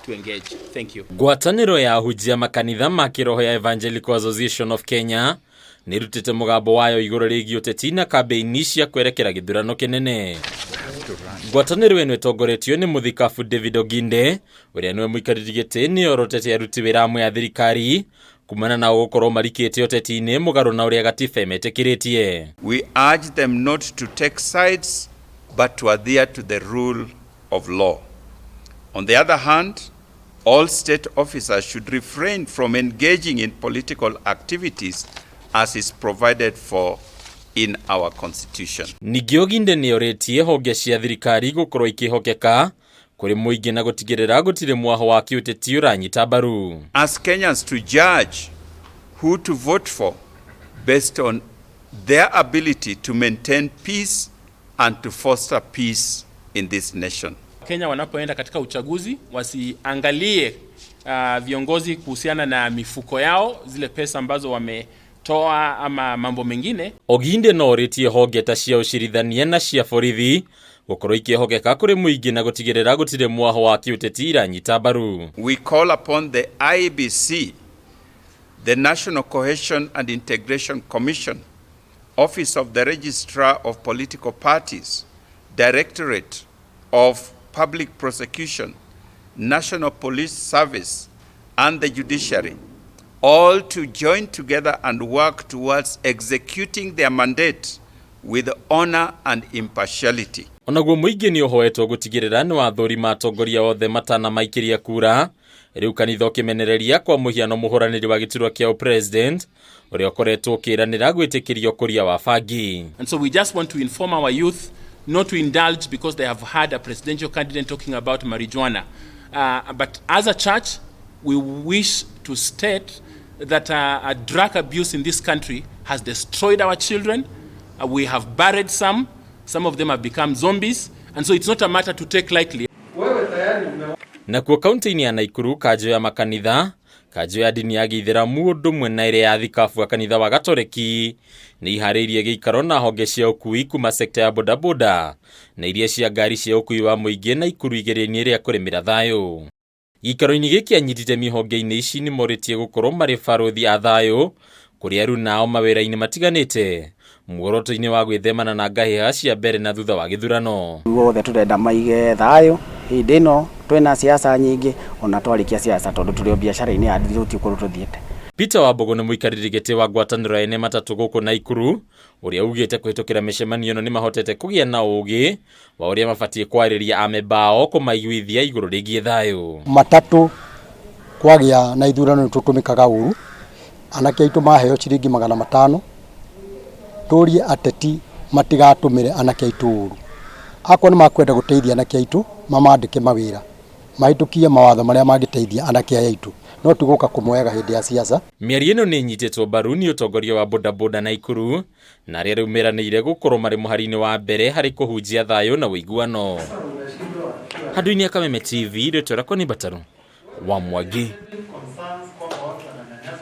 to engage. Thank you. Ngwataniro ya ahunjia makanitha ma kiroho ya Evangelical Association of Kenya nirutite mugambo wayo iguru rigi uteti na kambeini cia kwerekera githurano kinene. Ngwataniro eno itongoretio ni muthikabu David Oginde uria niwe muikariri giti ni orotete aruti wira amwe ya thirikari kumana na gukorwo marikite uteti-ini mugaru na uria gatiba imetikiritie. We urge them not to take sides but to adhere to the rule of law. On the other hand, all state officers should refrain from engaging in political activities as is provided for in our constitution. Ningĩ Oginde nĩ orĩtie honge cia thirikari gũkorwo ikĩhokeka kũrĩ muingi na gũtigĩrĩra gũtirĩ mwaho wa kĩũteti ũranyita mbaru. As Kenyans to judge who to vote for based on their ability to maintain peace and to foster peace in this nation. Kenya wanapoenda katika uchaguzi wasiangalie viongozi kuhusiana na mifuko yao, zile pesa ambazo wametoa ama mambo mengine. Oginde no orĩtie honge ta cia ũcirithania na cia borithi gũkorwo ikĩhokeka kũrĩ muingi na gũtigĩrĩra gũtirĩ mwaho wa kĩũteti iranyita mbaru. We call upon the IEBC, the National Cohesion and Integration Commission, Office of the Registrar of Political Parties, Directorate of Public Prosecution, National Police Service, and the Judiciary, all to join together and work towards executing their mandate with honor and impartiality. Onaguo muingi nĩ ũhoetwo gũtigĩrĩra nĩ wathũrima atongoria othe matana maikiria kura rĩu kanitha ũkĩmenereria kwa mũhiano mũhũranĩri wa gĩturwa kĩa president ũrĩa ũkoretwo ũkĩranĩra gwĩtĩkĩria ũkũria wa bangi. And so we just want to inform our youth not to indulge because they have had a presidential candidate talking about marijuana. But as a church, we wish to state that drug abuse in this country has destroyed our children. We have buried some of them have become zombies, and so it's not a matter to take lightly. Nakuo kaunti-inĩ ya Naikuru kanjũ ya makanitha, kanjũ ya dini ya Gĩithĩramu ũndũ ũmwe na ĩrĩa ya thikabu wa kanitha wa Gatoreki nĩ iharĩirie gĩikaro na honge cia ũkui kuma sekta ya bodaboda na iria cia ngari cia ũkui wa mũingĩ Naikuru igeria-inĩ rĩa kũrĩmĩra thayũ. Gĩikaro-inĩ gĩkĩ anyitĩte mĩhonge-inĩ ici nĩ morĩtie gũkorwo marĩ barũthi a thayũ kũrĩ aru nao mawĩra-inĩ matiganĩte muoroto-inĩ wa gwĩthemana na ngahĩha cia mbere na thutha wa gĩthurano. Guothe tũrenda maige thayũ hĩndĩ ĩno twĩna siasa nyingĩ ona twarikia siasa tondũ tũrĩ biacara-inĩ ya ndiruti kũrũ tũthiĩte. Peter Wambogo nĩ mũikarĩri gĩtĩ wa ngwatanĩro ene matatũ gũkũ Naikuru ũrĩa ugĩte kũhĩtũkĩra mĩcemanio ĩno nĩ mahotete kũgĩa na ũũgĩ wa ũrĩa mabatiĩ kwarĩria amemba ao kũmaiguithia igũrũ rĩgiĩ thayũ. Matatũ kwagĩa na ithurano tũtũmĩkaga ũru, anake aitũ maheo ciringi 500 tũrie ateti matigatũmĩre anake aitũ ũru. Akorwo nĩ makwenda gũteithia anake aitũ mamandĩke mawĩra mahĩtũkie mawatho marĩa mangĩteithia anake aitũ no tũgũka kũmoyaga hĩndĩ ya siasa. Mĩario ĩno nĩ nyitĩtwo mbaru nĩ ũtongoria wa bodaboda Naikuru na arĩa rĩumeranĩire gũkorwo marĩ mũhari-inĩ wa mbere harĩ kũhunjia thayũ na ũiguano. Handũ-inĩ ya Kameme TV rĩtwa rĩakwa nĩ Bataru wa Mwangi.